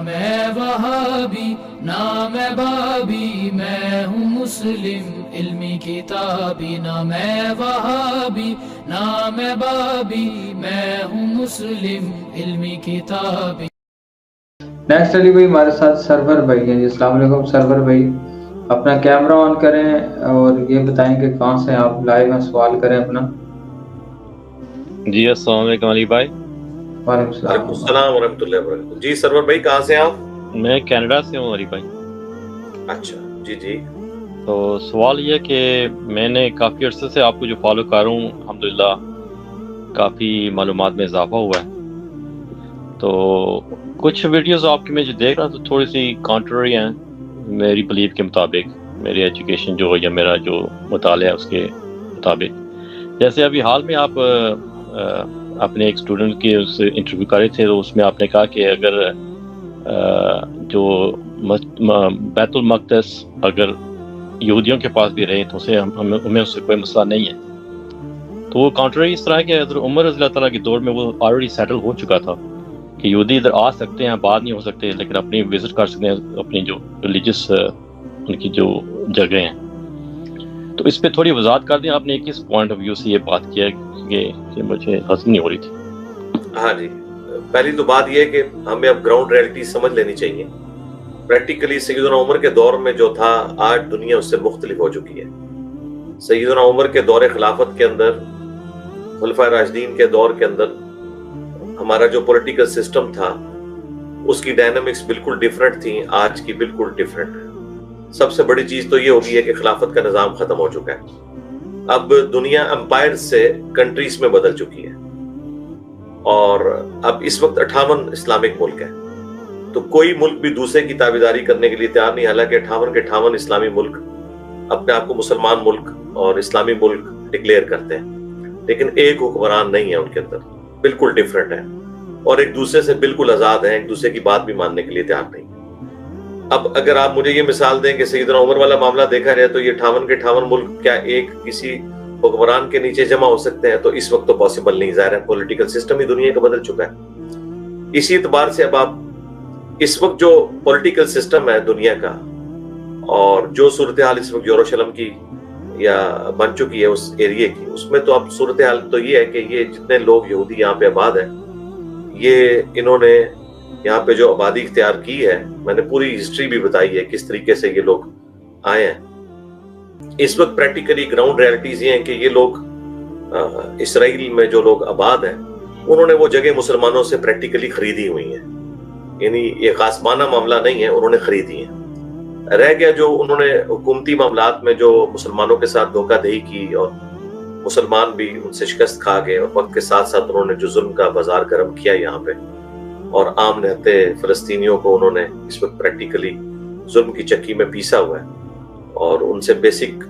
میں وہابی نہ میں بابی، میں ہوں مسلم علمی کتابی، نہ میں وہابی نہ میں بابی، میں ہوں مسلم علمی کتابی۔ نیکسٹ علی بھائی ہمارے ساتھ سرور بھائی ہیں جی۔ السلام علیکم سرور بھائی، اپنا کیمرہ آن کریں اور یہ بتائیں کہ کہاں سے آپ لائیو ہیں، سوال کریں اپنا۔ جی السلام علیکم علی بھائی۔ وعلیکم السلام ورحمۃ اللہ وبرکاتہ۔ جی سرور بھائی کہاں سے آپ؟ میں کینیڈا سے ہوں علی بھائی۔ اچھا جی جی۔ تو سوال یہ کہ میں نے کافی عرصے سے آپ کو جو فالو کر رہا ہوں، الحمدللہ کافی معلومات میں اضافہ ہوا ہے۔ تو کچھ ویڈیوز آپ کی میں جو دیکھ رہا تو تھوڑی سی کانٹرری ہیں میری بلیف کے مطابق، میری ایجوکیشن جو یا میرا جو مطالعہ ہے اس کے مطابق۔ جیسے ابھی حال میں آپ اپنے ایک اسٹوڈنٹ کے انٹرویو کر رہے تھے، تو اس میں آپ نے کہا کہ اگر جو بیت المقدس اگر یہودیوں کے پاس بھی رہے تو ہمیں اس سے کوئی مسئلہ نہیں ہے۔ تو وہ کانٹرری اس طرح ہے کہ حضرت عمر رضی اللہ تعالیٰ کے دور میں وہ آلریڈی سیٹل ہو چکا تھا کہ یہودی ادھر آ سکتے ہیں، بعد نہیں ہو سکتے، لیکن اپنی وزٹ کر سکتے ہیں اپنی جو ریلیجس ان کی جو جگہ ہیں۔ تو اس پہ تھوڑی وضاحت کر دیں، آپ نے کس پوائنٹ آف ویو سے یہ بات کیا کہ مجھے ہضم نہیں ہو رہی تھی۔ ہاں جی، پہلی تو بات یہ ہے کہ ہمیں اب گراؤنڈ ریئلٹی سمجھ لینی چاہیے۔ پریکٹیکلی سیدنا عمر کے دور میں جو تھا، آج دنیا اس سے مختلف ہو چکی ہے۔ سیدنا عمر کے دور خلافت کے اندر، خلفائے راشدین کے دور کے اندر ہمارا جو پولیٹیکل سسٹم تھا اس کی ڈائنامکس بالکل ڈیفرنٹ تھیں، آج کی بالکل ڈیفرنٹ ہے۔ سب سے بڑی چیز تو یہ ہوگی ہے کہ خلافت کا نظام ختم ہو چکا ہے۔ اب دنیا امپائر سے کنٹریز میں بدل چکی ہے، اور اب اس وقت 58 اسلامک ملک ہے۔ تو کوئی ملک بھی دوسرے کی تابعداری کرنے کے لیے تیار نہیں، حالانکہ 58 کے 58 اسلامی ملک اپنے آپ کو مسلمان ملک اور اسلامی ملک ڈکلیئر کرتے ہیں، لیکن ایک حکمران نہیں ہے ان کے اندر، بالکل ڈیفرنٹ ہے، اور ایک دوسرے سے بالکل آزاد ہیں، ایک دوسرے کی بات بھی ماننے کے لیے تیار نہیں۔ اب اگر آپ مجھے یہ مثال دیں کہ سیدنا عمر والا معاملہ دیکھا جائے تو یہ 58 کے 58 ملک کیا ایک کسی حکمران کے نیچے جمع ہو سکتے ہیں؟ تو اس وقت تو پاسبل نہیں، ظاہر ہے پولیٹیکل سسٹم ہی دنیا کا بدل چکا ہے۔ اسی اعتبار سے اب آپ اس وقت جو پولیٹیکل سسٹم ہے دنیا کا، اور جو صورتحال اس وقت یروشلم کی یا بن چکی ہے اس ایریے کی، اس میں تو اب صورتحال تو یہ ہے کہ یہ جتنے لوگ یہودی یہاں پہ آباد ہیں، یہ انہوں نے یہاں پہ جو آبادی اختیار کی ہے، میں نے پوری ہسٹری بھی بتائی ہے کس طریقے سے یہ لوگ آئے ہیں۔ اس وقت پریکٹیکلی گراؤنڈ ریالٹیز یہ ہیں کہ یہ لوگ اسرائیل میں جو لوگ آباد ہیں، انہوں نے وہ جگہ مسلمانوں سے پریکٹیکلی خریدی ہوئی ہیں، یعنی یہ غاصبانہ معاملہ نہیں ہے، انہوں نے خریدی ہیں۔ رہ گیا جو انہوں نے حکومتی معاملات میں جو مسلمانوں کے ساتھ دھوکہ دہی کی اور مسلمان بھی ان سے شکست کھا گئے، اور وقت کے ساتھ ساتھ انہوں نے جو ظلم کا بازار گرم کیا یہاں پہ، اور عام رہتے فلسطینیوں کو انہوں نے اس وقت پریکٹیکلی ظلم کی چکی میں پیسا ہوا ہے، اور ان سے بیسک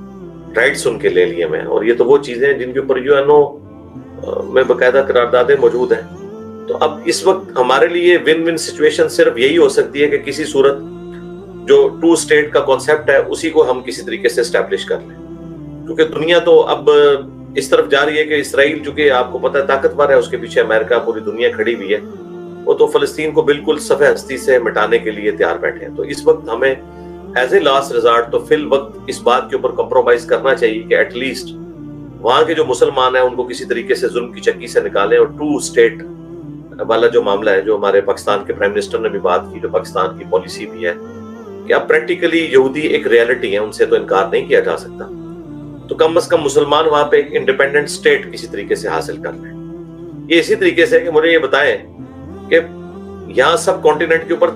رائٹس ان کے لے لیے میں، اور یہ تو وہ چیزیں ہیں جن کے اوپر یو این او میں باقاعدہ قراردادیں موجود ہیں۔ تو اب اس وقت ہمارے لیے ون ون سچویشن صرف یہی ہو سکتی ہے کہ کسی صورت جو 2 اسٹیٹ کا کانسیپٹ ہے اسی کو ہم کسی طریقے سے اسٹیبلش کر لیں، کیونکہ دنیا تو اب اس طرف جا رہی ہے کہ اسرائیل چونکہ آپ کو پتہ ہے طاقتور ہے، اس کے پیچھے امریکہ پوری دنیا کھڑی ہوئی ہے، وہ تو فلسطین کو بالکل صفحہ ہستی سے مٹانے کے لیے تیار بیٹھے ہیں۔ تو اس وقت ہمیں ایز اے لاسٹ ریزارٹ تو فی الوقت اس بات کے اوپر کمپرومائز کرنا چاہیے کہ ایٹ لیسٹ وہاں کے جو مسلمان ہیں ان کو کسی طریقے سے ظلم کی چکی سے نکالیں، اور 2 اسٹیٹ والا جو معاملہ ہے، جو ہمارے پاکستان کے پرائم منسٹر نے بھی بات کی، جو پاکستان کی پالیسی بھی ہے کہ اب پریکٹیکلی یہودی ایک ریالٹی ہے، ان سے تو انکار نہیں کیا جا سکتا، تو کم از کم مسلمان وہاں پہ ایک انڈیپینڈنٹ اسٹیٹ کسی طریقے سے حاصل کر لیں۔ یہ اسی طریقے سے کہ مجھے یہ بتائیں کہ یہاں سب کانٹیننٹ کے اوپر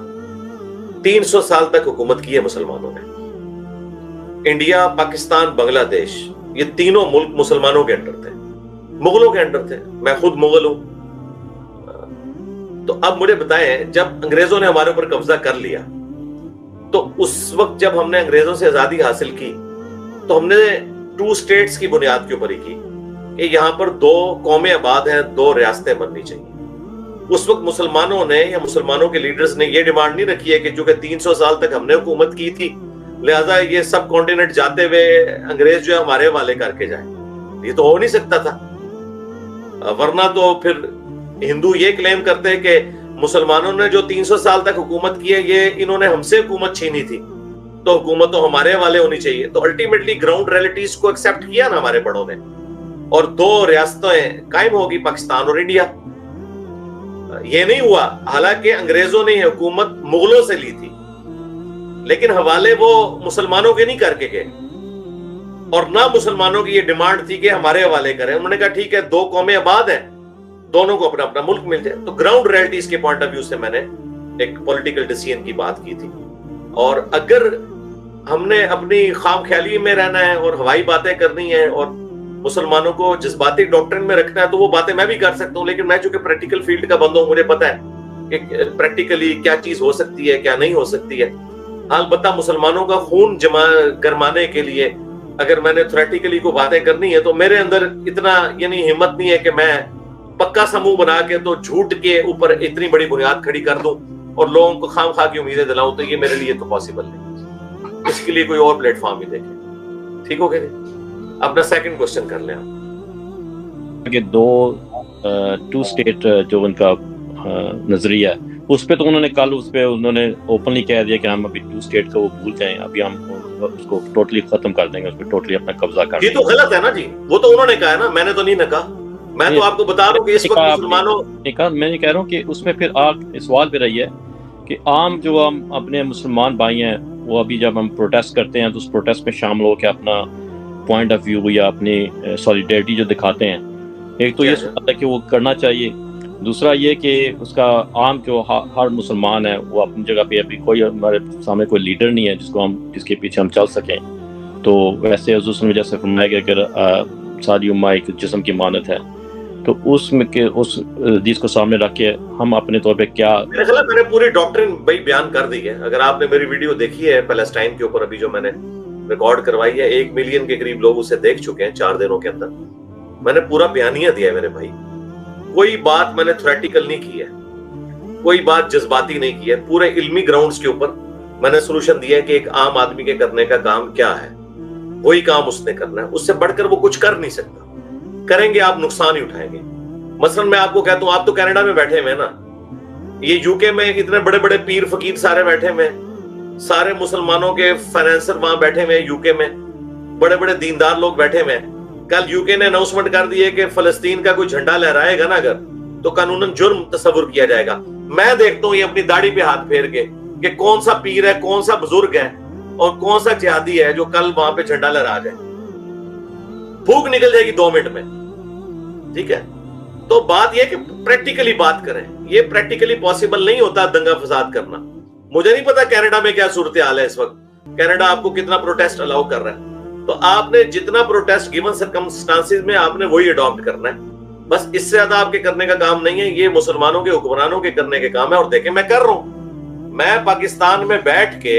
300 سال تک حکومت کی ہے مسلمانوں نے۔ انڈیا، پاکستان، بنگلہ دیش، یہ تینوں ملک مسلمانوں کے انڈر تھے، مغلوں کے انڈر تھے، میں خود مغل ہوں۔ تو اب مجھے بتائیں جب انگریزوں نے ہمارے اوپر قبضہ کر لیا تو اس وقت جب ہم نے انگریزوں سے آزادی حاصل کی تو ہم نے 2 اسٹیٹس کی بنیاد کے اوپر ہی کی کہ یہاں پر 2 قومیں آباد ہیں، 2 ریاستیں بننی چاہیے۔ اس وقت مسلمانوں نے یا مسلمانوں کے لیڈرز نے یہ ڈیمانڈ نہیں رکھی ہے کہ چونکہ 300 سال تک ہم نے حکومت کی تھی لہٰذا یہ سب کانٹیننٹ جاتے ہوئے انگریز جو ہے ہمارے حوالے کر کے جائیں، یہ تو ہو نہیں سکتا تھا۔ ورنہ تو پھر ہندو یہ کلیم کرتے ہیں کہ مسلمانوں نے جو 300 سال تک حکومت کی ہے، یہ انہوں نے ہم سے حکومت چھینی تھی، تو حکومت تو ہمارے حوالے ہونی چاہیے. تو الٹیمیٹلی گراؤنڈ ریئلٹیز کو ایکسپٹ کیا نا ہمارے بڑوں نے، اور 2 ریاستیں قائم ہوگی، پاکستان اور انڈیا. یہ نہیں ہوا، حالانکہ انگریزوں نے یہ حکومت مغلوں سے لی تھی، لیکن حوالے وہ مسلمانوں کے نہیں کر کے گئے، اور نہ مسلمانوں کی یہ ڈیمانڈ تھی کہ ہمارے حوالے کریں. انہوں نے کہا ٹھیک ہے 2 قومیں آباد ہیں، دونوں کو اپنا اپنا ملک مل جائے. تو گراؤنڈ ریئلٹیز کے پوائنٹ آف ویو سے میں نے ایک پولیٹیکل ڈیسیژن کی بات کی تھی. اور اگر ہم نے اپنی خام خیالی میں رہنا ہے اور ہوائی باتیں کرنی ہیں اور مسلمانوں کو جذباتی ڈاکٹرن میں رکھنا ہے، تو وہ باتیں میں بھی کر سکتا ہوں، لیکن میں چونکہ پریکٹیکل فیلڈ کا بندہ ہوں، مجھے پتا ہے کہ پریکٹیکلی کیا چیز ہو سکتی ہے کیا نہیں ہو سکتی ہے. البتہ مسلمانوں کا خون گرمانے کے لیے اگر میں نے تھیوریٹیکلی کو باتیں کرنی ہے، تو میرے اندر اتنا یعنی ہمت نہیں ہے کہ میں پکا سموہ بنا کے تو جھوٹ کے اوپر اتنی بڑی بنیاد کھڑی کر دوں اور لوگوں کو خام خواہ کی امیدیں دلاؤں. تو یہ میرے لیے تو پاسبل نہیں، اس کے لیے کوئی اور پلیٹ فارم ہی دیکھیں. ٹھیک ہو گیا؟ اپنا سیکنڈ کوشچن کر لیں آپ. کہ 2 اسٹیٹ جو ان کا نظریہ ہے، اس پہ تو انہوں نے کل اس پہ انہوں نے اوپنلی کہہ دیا کہ ہم ابھی 2 اسٹیٹ کو وہ بھول جائیں، ابھی ہم اس کو ٹوٹلی ختم کر دیں گے، اس پہ ٹوٹلی اپنا قبضہ کر دیں گے. یہ تو غلط ہے نا جی، وہ تو انہوں نے کہا ہے نا، میں نے تو نہیں کہا. میں تو آپ کو بتا رہا ہوں کہ اس وقت مسلمانوں میں یہ کہہ رہا ہوں کہ اس میں پھر سوال پہ رہی ہے کہ عام جو ہم اپنے مسلمان بھائی ہیں، وہ ابھی جب ہم پروٹیسٹ کرتے ہیں تو اس پروٹیسٹ میں شامل ہو کے اپنا پوائنٹ آف ویو یا اپنی سولیڈیرٹی جو دکھاتے ہیں، ایک تو یہ سوال ہے کہ وہ کرنا چاہیے. دوسرا یہ کہ اس کا عام جو ہر مسلمان ہے وہ اپنی جگہ پہ ابھی کوئی ہمارے سامنے کوئی لیڈر نہیں ہے جس کے پیچھے ہم چل سکیں. تو ویسے حضور صلی اللہ علیہ وسلم جیسے فرمایا گیا کہ ساری امہ ایک جسم کی مانت ہے، تو اس حدیث کو سامنے رکھ کے ہم اپنے طور پہ کیا میرے خیال میں نے پوری ڈاکٹرن بھائی بیان کر دی ہے. اگر آپ نے میری ویڈیو دیکھی ہے پیلسٹائن کے اوپر ابھی جو میں نے ریکارڈ کروائی ہے، 1 ملین کے قریب لوگ اسے دیکھ چکے ہیں 4 دنوں کے اندر. میں نے پورا بیانیہ دیا ہے میرے بھائی، کوئی بات میں نے تھیوریٹیکل نہیں کی ہے، کوئی بات جذباتی نہیں کی ہے. پورے علمی گراؤنڈز کے اوپر میں نے سولوشن دیا ہے کہ ایک عام آدمی کے کرنے کا کام کیا ہے، وہی کام اس نے کرنا ہے، اس سے بڑھ کر وہ کچھ کر نہیں سکتا. کریں گے آپ نقصان ہی اٹھائیں گے. مثلا میں آپ کو کہتا ہوں، آپ تو کینیڈا میں بیٹھے ہوئے نا، یہ یو کے میں اتنے بڑے بڑے پیر فقیر سارے بیٹھے ہوئے، سارے مسلمانوں کے فائنینسر وہاں بیٹھے ہوئے، یو کے میں بڑے بڑے دیندار لوگ بیٹھے ہوئے. کل یو کے نے اناؤنسمنٹ کر دی ہے کہ فلسطین کا کوئی جھنڈا لہرائے گا نا اگر، تو قانوناً جرم تصور کیا جائے گا. میں دیکھتا ہوں یہ اپنی داڑھی پہ ہاتھ پھیر کے کہ کون سا پیر ہے، کون سا بزرگ ہے اور کون سا جہادی ہے جو کل وہاں پہ جھنڈا لہرا جائے. بھوک نکل جائے گی 2 منٹ میں. ٹھیک ہے، تو بات یہ کہ پریکٹیکلی بات کریں. یہ پریکٹیکلی پاسبل نہیں ہوتا دنگا فساد کرنا. مجھے نہیں پتا کینیڈا میں کیا صورتحال ہے اس وقت، کینیڈا آپ کو کتنا پروٹیسٹ الاؤ کر رہا ہے. تو آپ نے جتنا پروٹیسٹ گیون سرکمسٹانسز میں آپ نے وہی اڈاپٹ کرنا ہے، بس اس سے زیادہ آپ کے کرنے کا کام نہیں ہے. یہ مسلمانوں کے حکمرانوں کے کرنے کے کام ہے. اور دیکھیں میں کر رہا ہوں، میں پاکستان میں بیٹھ کے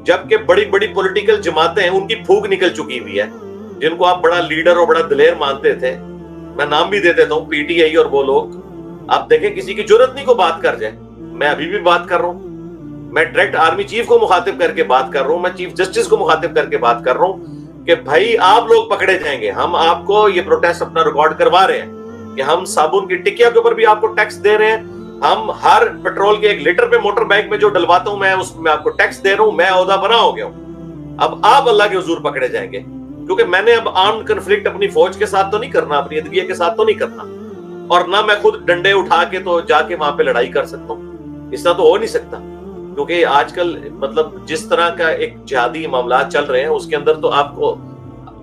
جبکہ بڑی بڑی پولیٹیکل جماعتیں ہیں ان کی پھوک نکل چکی ہوئی ہے، جن کو آپ بڑا لیڈر اور بڑا دلیر مانتے تھے، میں نام بھی دے دیتا ہوں، پی ٹی آئی اور وہ لوگ. آپ دیکھیں کسی کی جرت نہیں کو بات کر جائے. میں ابھی بھی بات کر رہا ہوں، میں ڈائریکٹ آرمی چیف کو مخاطب کر کے بات کر رہا ہوں، میں چیف جسٹس کو مخاطب کر کے بات کر رہا ہوں کہ بھائی آپ لوگ پکڑے جائیں گے. ہم آپ کو یہ پروٹیسٹ اپنا ریکارڈ کروا رہے ہیں کہ ہم صابن کی ٹکیا کے اوپر بھی آپ کو ٹیکس دے رہے ہیں، ہم ہر پیٹرول کے 1 لیٹر پہ موٹر بائک میں جو ڈلواتا ہوں میں اس میں آپ کو ٹیکس دے رہا ہوں. میں عہدہ بنا ہو گیا ہوں. اب آپ اللہ کے حضور پکڑے جائیں گے، کیونکہ میں نے اب آرمڈ کنفلکٹ اپنی فوج کے ساتھ تو نہیں کرنا، اپنی عدلیہ کے ساتھ تو نہیں کرنا، اور نہ میں خود ڈنڈے اٹھا کے تو جا کے وہاں پہ لڑائی کر سکتا ہوں. اس طرح تو ہو نہیں سکتا، کیونکہ آج کل مطلب جس طرح کا ایک جہادی معاملات چل رہے ہیں اس کے اندر تو آپ کو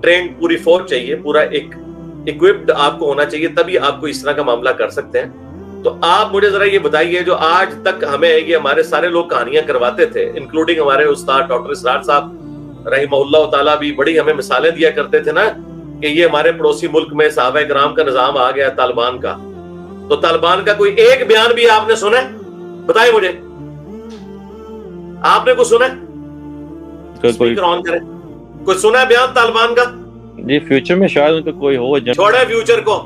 ٹرینڈ پوری فوج چاہیے، پورا ایک اکوپڈ آپ کو ہونا چاہیے، تبھی آپ کو اس طرح کا معاملہ کر سکتے ہیں. تو آپ مجھے ذرا یہ بتائیے، جو آج تک ہمیں یہ ہمارے سارے لوگ کہانیاں کرواتے تھے، انکلوڈنگ ہمارے استاد ڈاکٹر اسرار صاحب رحمہ اللہ تعالیٰ بھی بڑی ہمیں مثالیں دیا کرتے تھے نا کہ یہ ہمارے پڑوسی ملک میں صحابہ کرام کا نظام آ گیا طالبان کا. تو طالبان کا کوئی ایک بیان بھی آپ نے سنا ہے؟ بتائیں مجھے، آپ نے کچھ سنا ہے؟ اسپیکر آن کریں. کوئی سنا ہے بیان طالبان کا؟ جی فیوچر میں شاید ان کا کوئی ہو. چھوڑے فیوچر کو،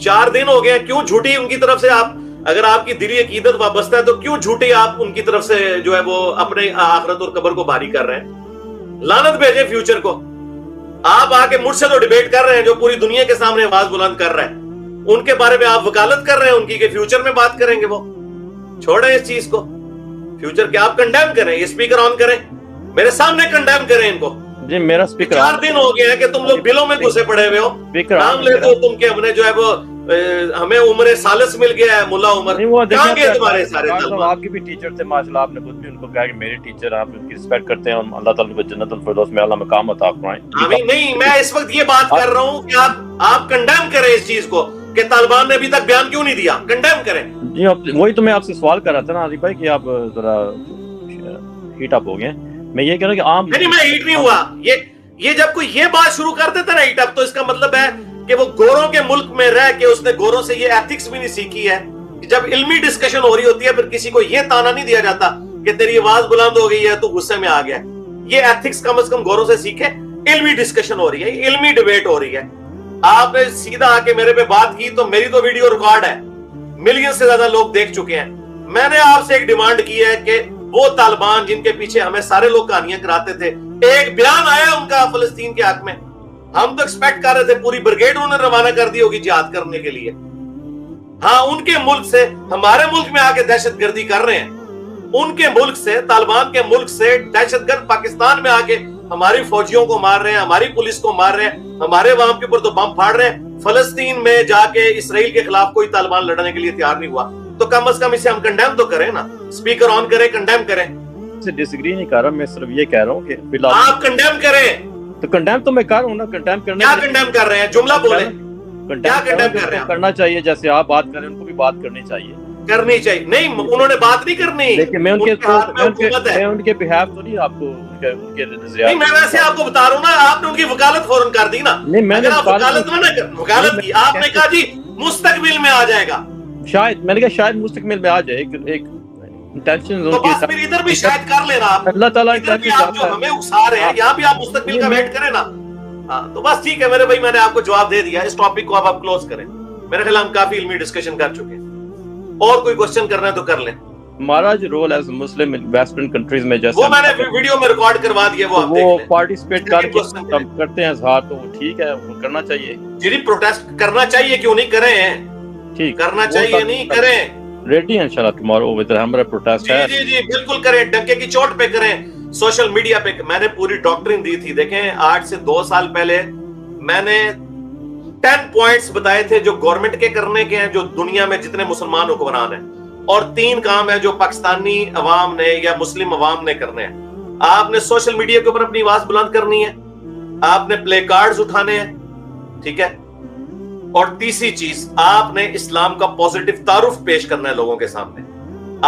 4 دن ہو گئے. کیوں جھوٹی ان کی طرف سے آپ، اگر آپ کی دلی عقیدت وابستہ ہے تو کیوں جھوٹی آپ ان کی طرف سے جو ہے وہ اپنے آخرت اور قبر کو بھاری کر رہے ہیں؟ لعنت بھیجے فیوچر کو. آپ آ کے مجھ سے تو ڈیبیٹ کر رہے ہیں جو پوری دنیا کے سامنے آواز بلند کر رہا ہے ان کے بارے میں آپ وکالت کر رہے ہیں ان کی کہ فیوچر میں بات کریں گے. وہ چھوڑیں اس چیز کو, فیوچر کے آپ کنڈیم کریں, یہ اسپیکر آن کریں, میرے سامنے کنڈیم کریں ان کو. جی میرا اسپیکر 4 دن ہو گئے ہیں کہ تم لوگ بلوں میں گھسے پڑے ہوئے ہو, نام لیتے ہو تم کہ ہم نے جو ہے وہ ہمیں عمر ثالث مل گیا ہے, ملا عمر. کہاں گئے تمہارے سارے طلباء؟ آپ کے بھی ٹیچر تھے ماشاءاللہ, آپ نے خود بھی ان کو کہا کہ میرے ٹیچر, آپ ان کی رسپیکٹ کرتے ہیں اور اللہ تعالیٰ کو جنت الفردوس میں اعلیٰ مقام عطا فرمائیں. نہیں, میں اس وقت یہ بات کر رہا ہوں کہ آپ کنڈیم کریں اس چیز کو کہ طالبان نے ابھی تک بیان کیوں نہیں دیا, کنڈیم کریں. جی وہی تو میں آپ سے سوال کر رہا تھا نا علی بھائی کہ آپ ذرا ہیٹ اپ ہو گئے. میں یہ کہہ رہا ہوں کہ عام نہیں, میں ہیٹ نہیں ہوا. یہ جب کوئی یہ بات شروع کر دیتا نا ہیٹ اپ, تو اس کا مطلب ہے کہ وہ گوروں کے ملک میں رہ کے اس نے گوروں سے یہ ایتھکس بھی نہیں سیکھی ہے. جب علمی ڈسکشن ہو رہی ہوتی ہے پھر کسی کو یہ تانا نہیں دیا جاتا کہ تیری آواز بلند ہو گئی ہے تو غصے میں آ گیا. یہ ایتھکس کم از کم گوروں سے سیکھے. علمی ڈسکشن ہو رہی ہے, علمی ڈیبیٹ ہو رہی ہے. آپ نے سیدھا آ کے میرے پہ بات کی تو میری تو ویڈیو ریکارڈ ہے, ملین سے زیادہ لوگ دیکھ چکے ہیں. میں نے آپ سے ایک ڈیمانڈ کی ہے کہ وہ طالبان جن کے پیچھے ہمیں سارے لوگ کہانیاں کراتے تھے, ایک بیان آیا ان کا فلسطین کے حق میں. ہم تو ایکسپیکٹ کر رہے تھے پوری بریگیڈ انہوں نے روانہ کر دی ہوگی جہاد کرنے کے لیے. ہاں, ان کے ملک سے ہمارے ملک میں آ کے دہشت گردی کر رہے ہیں. ان کے ملک سے, طالبان کے ملک سے دہشت گرد پاکستان میں آ کے ہماری فوجیوں کو مار رہے ہیں, ہماری پولیس کو مار رہے ہیں, ہمارے وہاں کے اوپر تو بم پھاڑ رہے ہیں. فلسطین میں جا کے اسرائیل کے خلاف کوئی طالبان لڑنے کے لیے تیار نہیں ہوا, تو کم از کم اسے ہم کنڈیم تو کریں نا. اسپیکر آن کریں, کنڈیم کریں. سے ڈسگری نہیں کر رہا, میں صرف یہ کہہ رہا ہوں کہ آپ کنڈیم کریں. تو کنڈیم تو میں کر رہا ہوں نا. کنڈیم کرنا, کیا کنڈیم کر رہے ہیں, جملہ بولیں. کیا کنڈیم کر رہے ہیں؟ کرنا چاہیے جیسے آپ بات کر رہے ہیں ان کو بھی بات کرنی چاہیے. کرنی چاہیے. نہیں, انہوں نے بات نہیں کرنی. لیکن میں ان کے بہاف تو نہیں آپ کو ان کے نظریات. نہیں, میں ویسے آپ کو بتا رہا ہوں نا, آپ نے ان کی وکالت فوراً کر دی نا. نہیں, میں نے وکالت کی, آپ نے کہا جی مستقبل میں آ جائے گا. شاید میں نے کہا شاید مستقبل میں آ جائے. ایک انٹینشن تو بس پھر ادھر بھی شاید کر لینا آپ. اللہ تعالیٰ آپ جو ہمیں اکسا رہے ہیں, یہاں بھی آپ مستقبل کا ویٹ کریں نا. ہاں, تو بس ٹھیک ہے میرے بھائی, میں نے آپ کو جواب دے دیا. اس ٹاپک کو آپ کلوز کریں. میرے خیال ہم کافی علمی ڈسکشن کر چکے ہیں. اور کوئی کوشچن کرنا ہے تو کر لیں. ہمارا جو رول ایز مسلم ویسٹرن کنٹریز میں جیسے وہ میں نے ویڈیو میں ریکارڈ کروا دیا, وہ آپ دیکھ لیں. پارٹیسپیٹ کر کے کرتے ہیں اظہار, تو وہ ٹھیک ہے, وہ کرنا چاہیے. جی پروٹیسٹ کرنا چاہیے, کیوں نہیں کریں. ٹھیک, کرنا چاہیے, نہیں کریں. ریڈی ہیں انشاءاللہ ٹمارو ود ہمارا پروٹیسٹ ہے. جی جی بالکل کریں, ڈنکے کی چوٹ پہ کریں, سوشل میڈیا پہ. میں نے پوری ڈاکٹرین دی تھی. دیکھیں, آج سے 2 سال پہلے میں نے 10 پوائنٹس بتائے تھے جو گورنمنٹ کے کرنے کے ہیں, جو دنیا میں جتنے مسلمان حکمران ہیں, اور 3 کام ہیں جو پاکستانی عوام نے یا مسلم عوام نے کرنے ہیں. آپ نے سوشل میڈیا کے اوپر اپنی آواز بلند کرنی ہے, آپ نے پلے کارڈز اٹھانے ہیں, ٹھیک ہے, اور تیسری چیز آپ نے اسلام کا پوزیٹو تعارف پیش کرنا ہے لوگوں کے سامنے.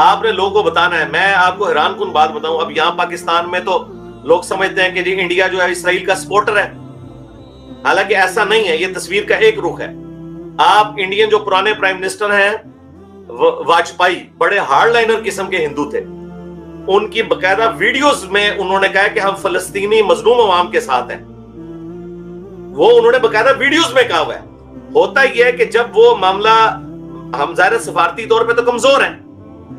آپ نے لوگوں کو بتانا ہے. میں آپ کو حیران کن بات بتاؤں, اب یہاں پاکستان میں تو لوگ سمجھتے ہیں کہ جی انڈیا جو ہے اسرائیل کا سپورٹر ہے, حالانکہ ایسا نہیں ہے. یہ تصویر کا ایک رخ ہے. آپ انڈین جو پرانے پرائم منسٹر ہیں واجپئی, بڑے ہارڈ لائنر قسم کے ہندو تھے. ان کی باقاعدہ ویڈیوز میں انہوں نے کہا کہ ہم فلسطینی مظلوم عوام کے ساتھ ہیں. وہ انہوں نے باقاعدہ ویڈیوز میں کہا ہوا ہے. ہوتا یہ ہے کہ جب وہ معاملہ, ہم ظاہر سفارتی طور پہ تو کمزور ہیں,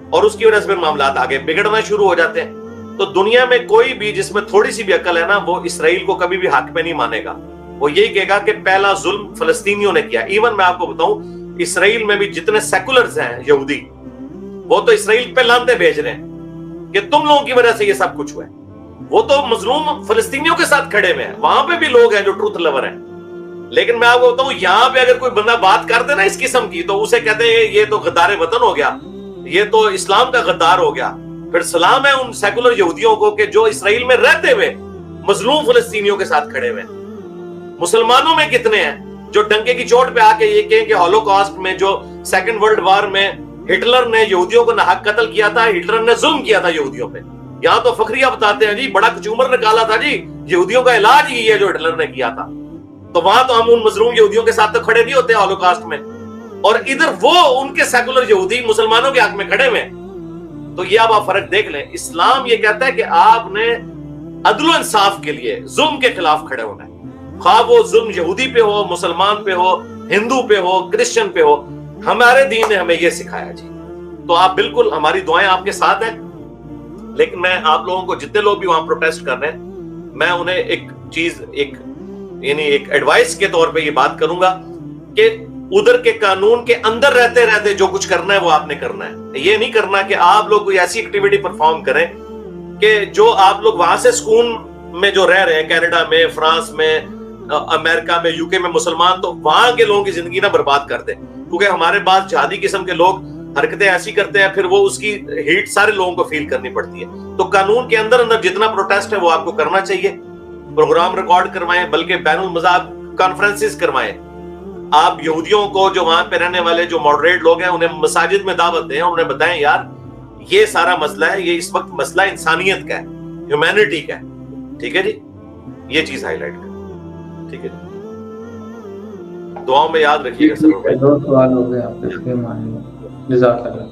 اور اس کی وجہ سے پھر معاملات آگے بگڑنا شروع ہو جاتے ہیں. تو دنیا میں کوئی بھی جس میں تھوڑی سی بھی عقل ہے نا, وہ اسرائیل کو کبھی بھی حق میں نہیں مانے گا. وہ یہی کہے گا کہ پہلا ظلم فلسطینیوں نے کیا. ایون میں آپ کو بتاؤں, اسرائیل میں بھی جتنے سیکولرز ہیں یہودی, وہ تو اسرائیل پہ لانتے بھیج رہے ہیں کہ تم لوگوں کی وجہ سے یہ سب کچھ ہوا ہے. وہ تو مظلوم فلسطینیوں کے ساتھ کھڑے ہوئے ہیں. وہاں پہ بھی لوگ ہیں جو ٹروتھ لور ہیں. لیکن میں آپ کو بتاؤں, یہاں پہ اگر کوئی بندہ بات کرتے نا اس قسم کی, تو اسے کہتے ہیں یہ تو غدار وطن ہو گیا, یہ تو اسلام کا غدار ہو گیا. پھر سلام ہے ان سیکولر یہودیوں کو کہ جو اسرائیل میں رہتے ہوئے مظلوم فلسطینیوں کے ساتھ کھڑے ہوئے. مسلمانوں میں کتنے ہیں جو ڈنکے کی چوٹ پہ آ کے یہ کہیں کہ ہولوکاسٹ میں, جو 2nd ورلڈ وار میں ہٹلر نے یہودیوں کو ناحق قتل کیا تھا, ہٹلر نے ظلم کیا تھا یہودیوں پہ. یہاں تو فخریہ بتاتے ہیں جی بڑا کچومر نکالا تھا جی, یہودیوں کا علاج ہی ہے جو ہٹلر نے کیا تھا. تو وہاں تو ہم ان مظلوم یہودیوں کے ساتھ تو کھڑے نہیں ہوتے ہولوکاسٹ میں, اور ادھر وہ ان کے سیکولر یہودی مسلمانوں کے حق میں کھڑے ہوئے. تو یہ اب آپ فرق دیکھ لیں. اسلام یہ کہتا ہے کہ آپ نے عدل و انصاف کے لیے ظلم کے خلاف کھڑے ہونا ہے, خواہ وہ ظلم یہودی پہ ہو, مسلمان پہ ہو, ہندو پہ ہو, کرسچن پہ ہو. ہمارے دین نے ہمیں یہ سکھایا جی. تو آپ بالکل, ہماری دعائیں آپ کے ساتھ ہیں. لیکن میں آپ لوگوں کو, جتنے لوگ بھی وہاں پروٹیسٹ کر رہے ہیں, میں انہیں ایک چیز, ایک ایڈوائس کے طور پہ یہ بات کروں گا کہ ادھر کے قانون کے اندر رہتے رہتے جو کچھ کرنا ہے وہ آپ نے کرنا ہے. یہ نہیں کرنا کہ آپ لوگ کوئی ایسی ایکٹیویٹی پرفارم کریں کہ جو آپ لوگ وہاں سے سکون میں جو رہ رہے ہیں, کینیڈا میں, فرانس میں, امریکہ میں, یو کے میں مسلمان, تو وہاں کے لوگوں کی زندگی نہ برباد کر دیں. کیونکہ ہمارے پاس جہادی قسم کے لوگ حرکتیں ایسی کرتے ہیں, پھر وہ اس کی ہیٹ سارے لوگوں کو فیل کرنی پڑتی ہے. تو قانون کے اندر اندر جتنا پروٹیسٹ ہے وہ آپ کو کرنا چاہیے. پروگرام ریکارڈ کروائیں, بلکہ بین المذاہب کانفرنسز کروائیں. آپ یہودیوں کو جو وہاں پہ رہنے والے جو ماڈریٹ لوگ ہیں انہیں مساجد میں دعوت دیں, انہیں بتائیں یار یہ سارا مسئلہ ہے, یہ اس وقت مسئلہ انسانیت کا ہے, ہیومینٹی کا ہے. ٹھیک ہے جی, یہ چیز ہائی لائٹ کریں. ٹھیک ہے جی, دعاؤں میں یاد رکھیے گا سر. دو سوال ہو گئے آپ کے, جزاک اللہ.